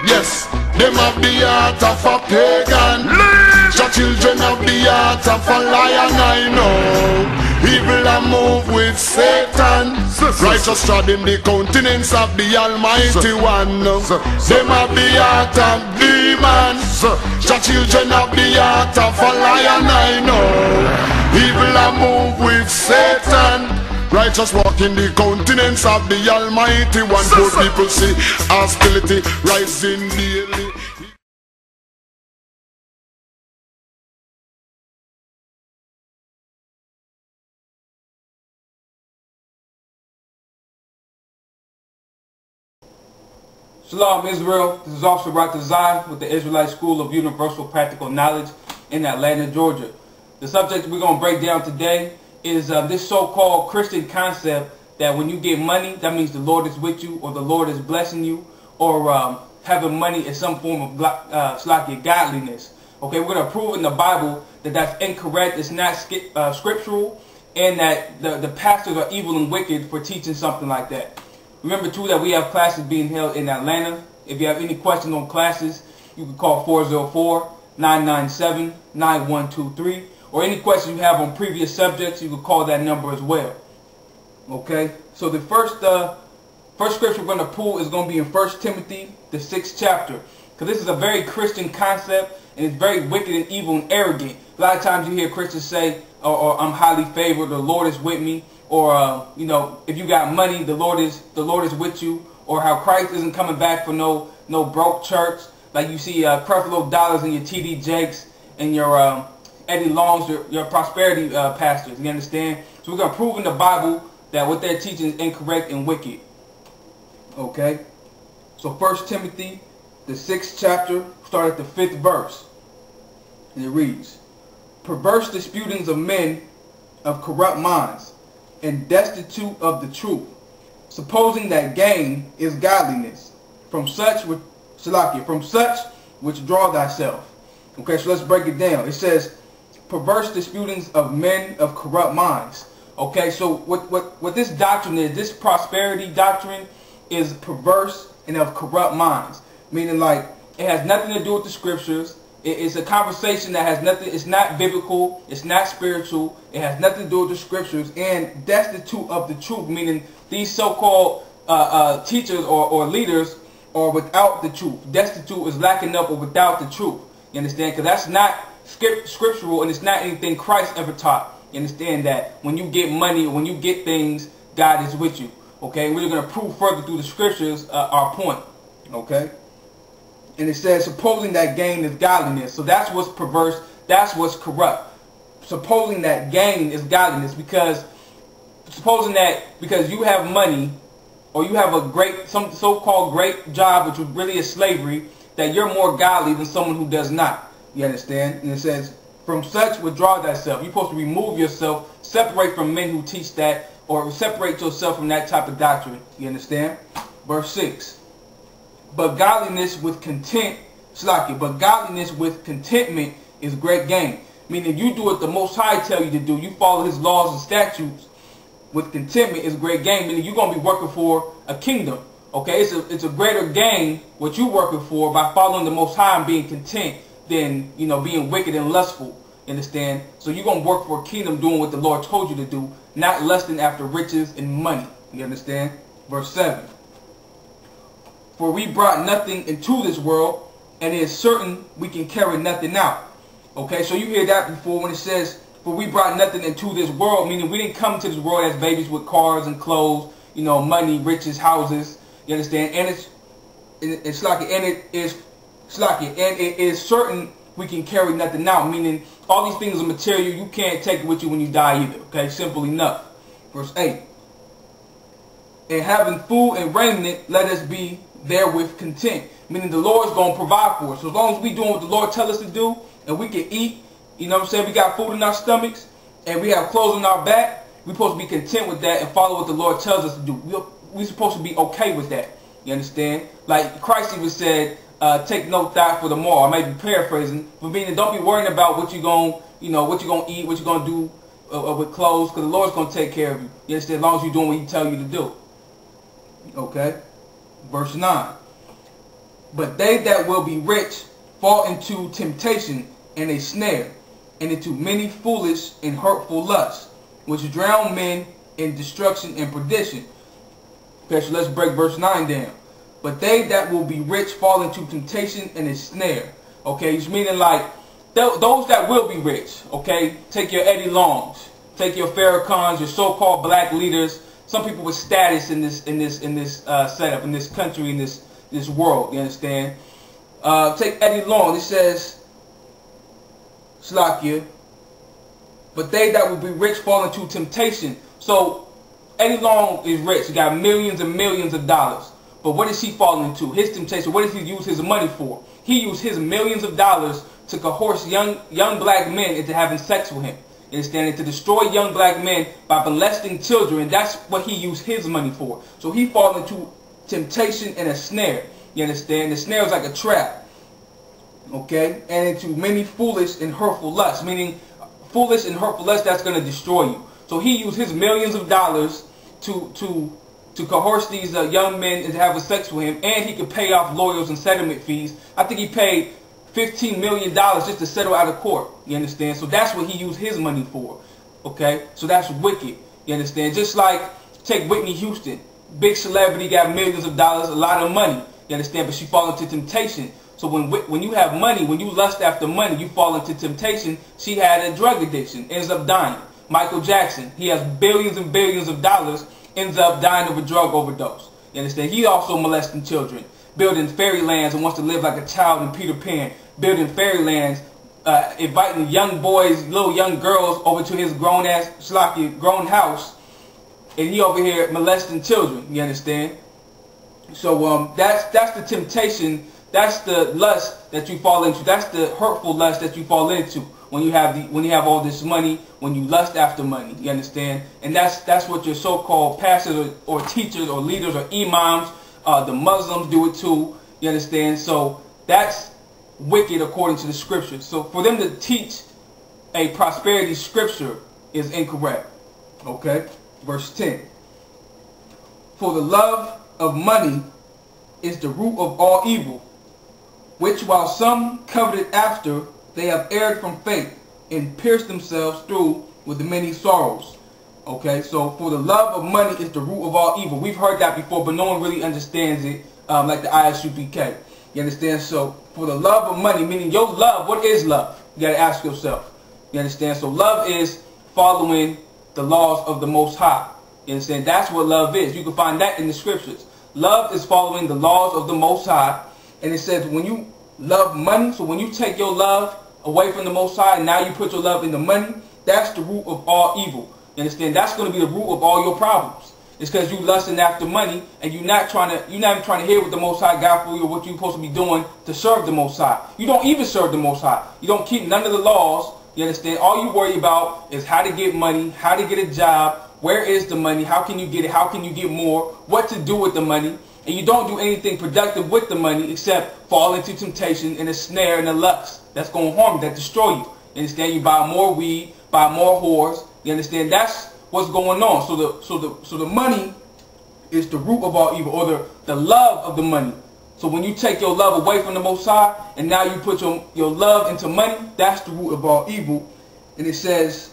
Yes, them have the heart of a pagan. The children have the heart of a lion, I know. Evil a move with Satan. Righteous trod in the countenance of the Almighty One. Them have the heart of demons. The children have the heart of a lion, I know. Evil a move with Satan. Righteous walk in the countenance of the Almighty One. Good people see hostility rising daily. Shalom Israel, this is Officer Dr. Zion with the Israelite School of Universal Practical Knowledge in Atlanta, Georgia. The subject we're going to break down today is this so-called Christian concept that when you get money, that means the Lord is with you, or the Lord is blessing you, or having money is some form of godliness. Okay, we're going to prove in the Bible that that's incorrect, it's not scriptural, and that the pastors are evil and wicked for teaching something like that. Remember, too, that we have classes being held in Atlanta. If you have any questions on classes, you can call 404-997-9123. Or any questions you have on previous subjects, you can call that number as well. Okay? So the first scripture we're going to pull is going to be in 1 Timothy, the 6th chapter. Because this is a very Christian concept, and it's very wicked and evil and arrogant. A lot of times you hear Christians say, or I'm highly favored, the Lord is with me. Or you know, if you got money, the Lord is with you. Or how Christ isn't coming back for no broke church, like you see Creflo Dollars and your T.D. Jakes and your Eddie Longs, your prosperity pastors. You understand? So we're gonna prove in the Bible that what they're teaching is incorrect and wicked. Okay. So 1 Timothy, the 6th chapter, start at the 5th verse, and it reads: "Perverse disputings of men of corrupt minds, and destitute of the truth, supposing that gain is godliness. From such which draw thyself." Okay, so let's break it down. It says, perverse disputings of men of corrupt minds. Okay, so what this doctrine is, this prosperity doctrine, is perverse and of corrupt minds. Meaning, like, it has nothing to do with the scriptures. It's a conversation that has nothing, it's not biblical, it's not spiritual, it has nothing to do with the scriptures, and destitute of the truth, meaning these so-called teachers or leaders are without the truth. Destitute is lacking up or without the truth. You understand? Because that's not scriptural, and it's not anything Christ ever taught. You understand that when you get money or when you get things, God is with you. Okay? We're going to prove further through the scriptures our point. Okay? And it says, supposing that gain is godliness. So that's what's perverse. That's what's corrupt. Supposing that gain is godliness, because supposing that because you have money, or you have a some so-called great job, which really is slavery, that you're more godly than someone who does not. You understand? And it says, from such withdraw thyself. You're supposed to remove yourself, separate from men who teach that, or separate yourself from that type of doctrine. You understand? Verse 6. But godliness with contentment is great gain. Meaning, you do what the Most High tell you to do. You follow His laws and statutes. With contentment is great gain. Meaning, you're going to be working for a kingdom. Okay, it's a greater gain what you're working for by following the Most High and being content than, you know, being wicked and lustful. Understand? So you're going to work for a kingdom doing what the Lord told you to do, not lusting after riches and money. You understand? Verse 7. For we brought nothing into this world, and it is certain we can carry nothing out. Okay, so you hear that before when it says, for we brought nothing into this world, meaning we didn't come to this world as babies with cars and clothes, you know, money, riches, houses. You understand? And it is certain we can carry nothing out, meaning all these things are material. You can't take it with you when you die either. Okay, simple enough. Verse 8. And having food and raiment, let us be therewith content. Meaning the Lord's going to provide for us. So as long as we doing what the Lord tells us to do, and we can eat, you know what I'm saying, we got food in our stomachs, and we have clothes on our back, we're supposed to be content with that and follow what the Lord tells us to do. We're supposed to be okay with that. You understand? Like Christ even said, take no thought for tomorrow. I may be paraphrasing, but meaning don't be worrying about what you're going to eat, what you're going to do with clothes, because the Lord's going to take care of you. You understand? As long as you're doing what He tells you to do. Okay? Verse 9. But they that will be rich fall into temptation and a snare, and into many foolish and hurtful lusts, which drown men in destruction and perdition. Okay, so let's break verse 9 down. But they that will be rich fall into temptation and a snare. Okay, it's meaning like those that will be rich. Okay, take your Eddie Longs, take your Farrakhan's, your so-called black leaders, some people with status in this setup, in this country, in this world. You understand? Take Eddie Long. It says, Slakia, but they that will be rich fall into temptation. So Eddie Long is rich. He got millions and millions of dollars. But what does he fall into? His temptation. What does he use his money for? He used his millions of dollars to coerce young black men into having sex with him. You understand? And to destroy young black men by molesting children. That's what he used his money for. So he falls into temptation and a snare. You understand? The snare is like a trap. Okay? And into many foolish and hurtful lusts. Meaning foolish and hurtful lusts that's going to destroy you. So he used his millions of dollars to coerce these young men into having sex with him, and he could pay off lawyers and settlement fees. I think he paid $15 million just to settle out of court. You understand? So that's what he used his money for. Okay? So that's wicked. You understand? Just like, take Whitney Houston. Big celebrity, got millions of dollars, a lot of money. You understand? But she fall into temptation. So when you have money, when you lust after money, you fall into temptation. She had a drug addiction, ends up dying. Michael Jackson, he has billions and billions of dollars, ends up dying of a drug overdose. You understand? He also molesting children, building fairylands and wants to live like a child in Peter Pan, building fairylands, inviting young boys, little young girls over to his grown house, and he over here molesting children. You understand? So that's the temptation. That's the lust that you fall into. That's the hurtful lust that you fall into when you have all this money, when you lust after money. You understand? And that's what your so-called pastors or teachers or leaders or imams, the Muslims do it too. You understand? So that's wicked according to the scriptures. So for them to teach a prosperity scripture is incorrect. Okay? Verse 10. For the love of money is the root of all evil, which while some coveted after, they have erred from faith and pierced themselves through with the many sorrows. Okay, so for the love of money is the root of all evil. We've heard that before, but no one really understands it, like the I.S.U.P.K. You understand? So for the love of money, meaning your love, what is love? You got to ask yourself. You understand? So love is following the laws of the Most High. You understand? That's what love is. You can find that in the scriptures. Love is following the laws of the Most High. And it says when you love money, so when you take your love away from the Most High and now you put your love into money, that's the root of all evil. You understand? That's going to be the root of all your problems. It's because you lusting after money and you're not even trying to hear what the Most High got for you or what you're supposed to be doing to serve the Most High. You don't even serve the Most High. You don't keep none of the laws. You understand? All you worry about is how to get money, how to get a job, where is the money, how can you get it, how can you get more, what to do with the money. And you don't do anything productive with the money except fall into temptation and a snare and a lust. That's going to harm you, that destroy you. You understand? You buy more weed, buy more whores. You understand? That's what's going on. So the money is the root of all evil, or the love of the money. So when you take your love away from the Most High and now you put your love into money, that's the root of all evil. And it says,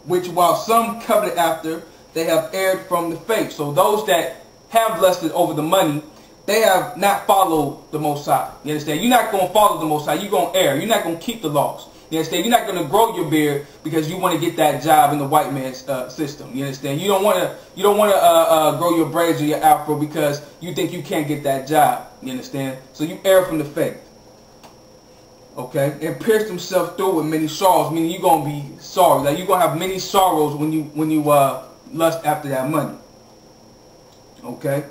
which while some coveted after, they have erred from the faith. So those that have lusted over the money, they have not followed the Most High. You understand? You're not going to follow the Most High. You're going to err. You're not going to keep the laws. You understand? You're not going to grow your beard because you want to get that job in the white man's system. You understand? You don't want to grow your braids or your afro because you think you can't get that job. You understand? So you err from the faith. Okay? And pierced himself through with many sorrows, meaning you're going to be sorry. Like you're going to have many sorrows when you lust after that money. Okay?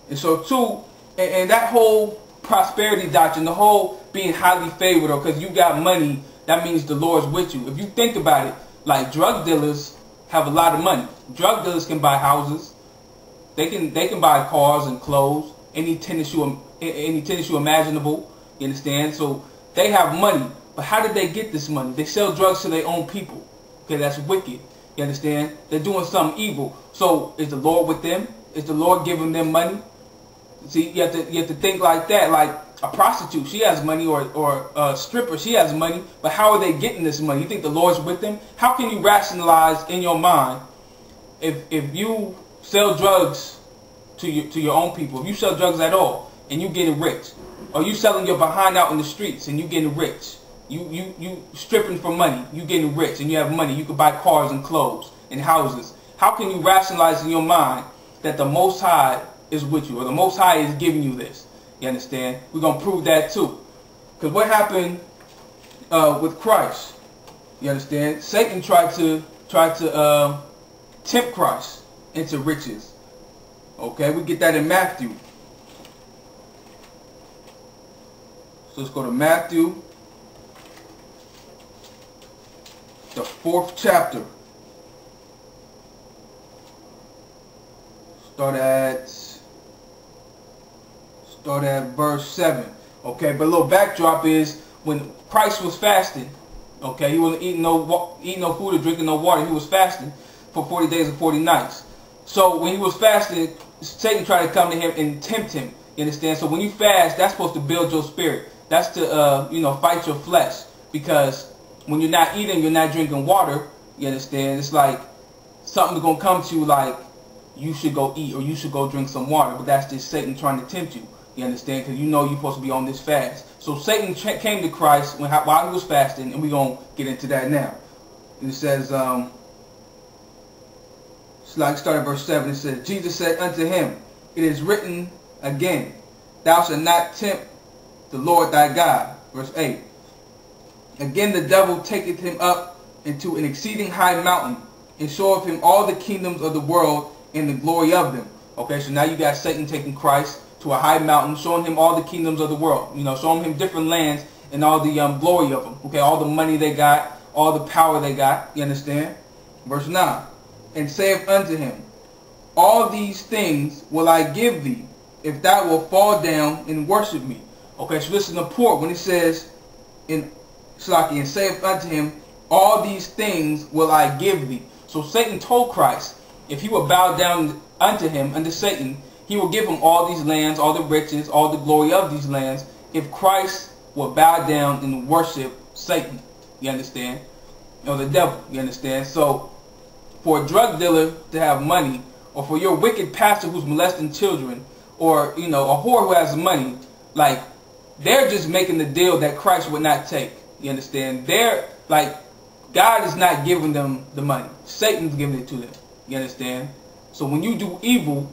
And so too, and that whole prosperity doctrine, the whole being highly favored, or because you got money, that means the Lord's with you. If you think about it, like drug dealers have a lot of money. Drug dealers can buy houses. They can buy cars and clothes, any tennis shoe imaginable. You understand? So they have money. But how did they get this money? They sell drugs to their own people. Okay, that's wicked. You understand? They're doing something evil. So is the Lord with them? Is the Lord giving them money? See, you have to think like that. Like a prostitute, she has money, or a stripper, she has money. But how are they getting this money? You think the Lord's with them? How can you rationalize in your mind if you sell drugs to your own people, if you sell drugs at all and you getting rich, or you selling your behind out in the streets and you getting rich, you stripping for money, you getting rich and you have money, you can buy cars and clothes and houses. How can you rationalize in your mind that the Most High is with you, or the Most High is giving you this? You understand? We're gonna prove that too. Because what happened with Christ? You understand? Satan tried to tempt Christ into riches. Okay, we get that in Matthew. So let's go to Matthew, the 4th chapter. Start at verse 7. Okay, but a little backdrop is when Christ was fasting. Okay, he wasn't eating no food or drinking no water. He was fasting for 40 days and 40 nights. So when he was fasting, Satan tried to come to him and tempt him. You understand? So when you fast, that's supposed to build your spirit. That's to fight your flesh, because when you're not eating, you're not drinking water. You understand? It's like something's gonna come to you like you should go eat or you should go drink some water, but that's just Satan trying to tempt you. You understand? Because you know you're supposed to be on this fast. So Satan came to Christ while he was fasting, and we're gonna get into that now. And it says, start at verse 7. It says, Jesus said unto him, it is written again, thou shalt not tempt the Lord thy God. Verse 8. Again the devil taketh him up into an exceeding high mountain, and showeth him all the kingdoms of the world and the glory of them. Okay, so now you got Satan taking Christ to a high mountain, showing him all the kingdoms of the world. Showing him different lands and all the glory of them. Okay, all the money they got, all the power they got. You understand? Verse 9. And saith unto him, all these things will I give thee, if thou wilt fall down and worship me. Okay, so listen to port when it says in Shlaki, and saith unto him, all these things will I give thee. So Satan told Christ, if he would bow down unto him, unto Satan, he will give him all these lands, all the riches, all the glory of these lands, if Christ will bow down and worship Satan. You understand? Or the devil. You understand? So for a drug dealer to have money, or for your wicked pastor who's molesting children, or a whore who has money, like, they're just making the deal that Christ would not take. You understand? They're like, God is not giving them the money. Satan's giving it to them. You understand? So when you do evil,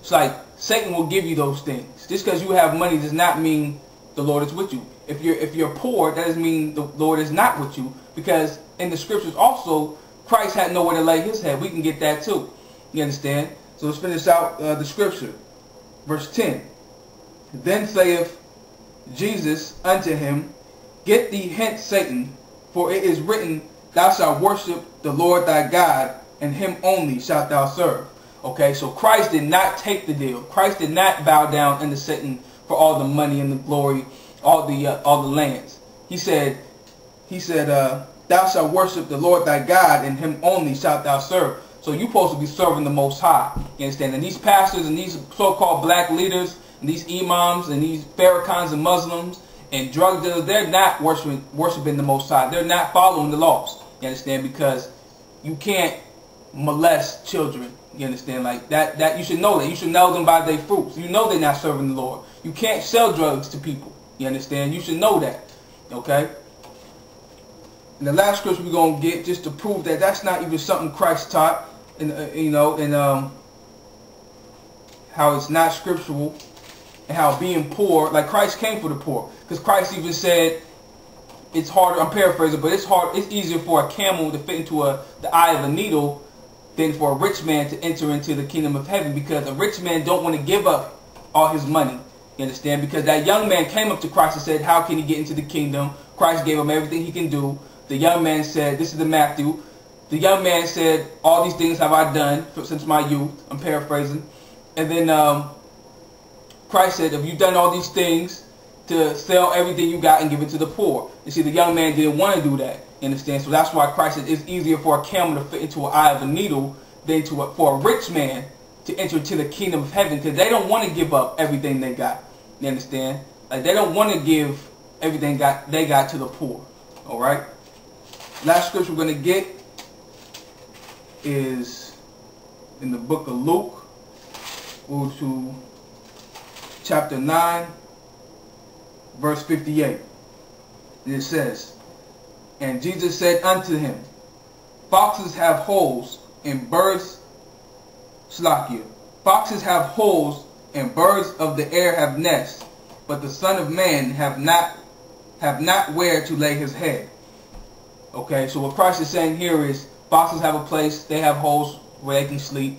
it's like Satan will give you those things. Just because you have money does not mean the Lord is with you. If you're poor, that doesn't mean the Lord is not with you, because in the scriptures also, Christ had nowhere to lay his head. We can get that too. You understand? So let's finish out the scripture. Verse 10. Then saith Jesus unto him, get thee hence, Satan, for it is written, thou shalt worship the Lord thy God, and him only shalt thou serve. Okay, so Christ did not take the deal. Christ did not bow down unto Satan for all the money and the glory, all the lands. He said, thou shalt worship the Lord thy God, and him only shalt thou serve. So you're supposed to be serving the Most High. You understand? And these pastors and these so-called black leaders and these imams and these Farrakhan's and Muslims and drug dealers, they're not worshiping the Most High. They're not following the laws. You understand? Because you can't molest children. You understand? Like that you should know that. You should know them by their fruits. You know they're not serving the Lord. You can't sell drugs to people. You understand? You should know that. Okay? And the last scripture we're going to get, just to prove that that's not even something Christ taught, and how it's not scriptural, and how being poor, like Christ came for the poor. Because Christ even said, it's harder, I'm paraphrasing, but it's easier for a camel to fit into the eye of a needle than for a rich man to enter into the kingdom of heaven, because a rich man don't want to give up all his money. You understand? Because that young man came up to Christ and said, how can he get into the kingdom? Christ gave him everything he can do. The young man said, this is the Matthew. The young man said, all these things have I done since my youth. I'm paraphrasing. And then Christ said, have you done all these things to sell everything you got and give it to the poor? You see, the young man didn't want to do that. You understand? So that's why Christ said it's easier for a camel to fit into an eye of a needle than for a rich man to enter into the kingdom of heaven, because they don't want to give up everything they got. You understand? Like, they don't want to give everything they got to the poor. All right. Last scripture we're going to get is in the book of Luke. Go to chapter 9, verse 58. And it says, "And Jesus said unto him, Foxes have holes, and birds, foxes have holes, and birds of the air have nests, but the Son of Man have not where to lay his head." Okay, so what Christ is saying here is, foxes have a place, they have holes where they can sleep.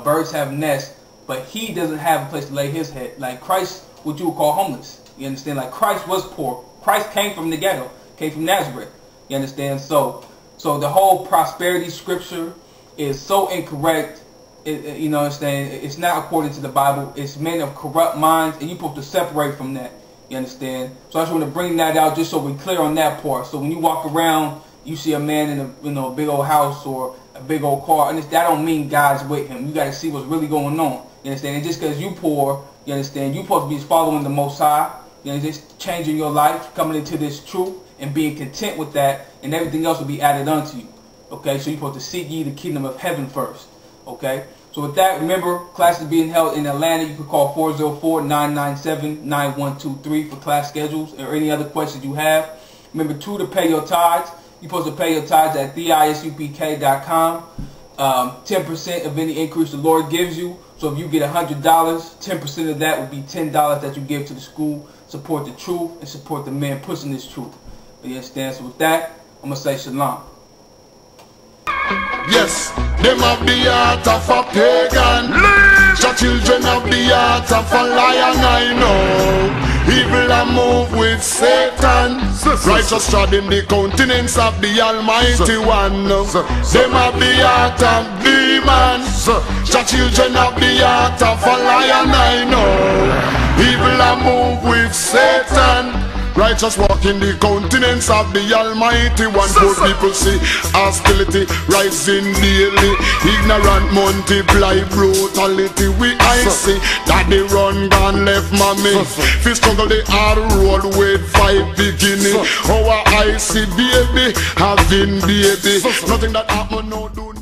Birds have nests, but he doesn't have a place to lay his head. Like Christ, what you would call homeless. You understand? Like Christ was poor. Christ came from the ghetto, came from Nazareth. You understand? So the whole prosperity scripture is so incorrect. You know what I'm saying? It's not according to the Bible. It's men of corrupt minds, and you're supposed to separate from that. You understand? So I just want to bring that out just so we're clear on that part. So when you walk around, you see a man in a big old house or a big old car, and that don't mean God's with him. You got to see what's really going on. You understand? And just because you poor, you understand, you're supposed to be following the Most High. You know, just changing your life, coming into this truth, and being content with that, and everything else will be added unto you. Okay, so you're supposed to seek ye the kingdom of heaven first. Okay, so with that, remember, class is being held in Atlanta. You can call 404-997-9123 for class schedules or any other questions you have. Remember, too, to pay your tithes. You're supposed to pay your tithes at ISUPK.com. 10% of any increase the Lord gives you. So if you get $100, 10% of that will be $10 that you give to the school. Support the truth and support the men pushing this truth. You understand? So with that, I'm going to say shalom. Yes, them have the heart of a pagan. The children have the heart of a lion, I know. Evil a move with Satan. Righteous trod in the countenance of the Almighty One. Them have the heart of demons. The children have the heart of a lion, I know. Evil a move with Satan. Righteous walk in the countenance of the Almighty One. Poor people see hostility rising daily. Ignorant multiply brutality. I see that they run gone left mommy. Fi struggle the hard road with 5 beginning. Our I see baby having baby. Nothing that happen no do.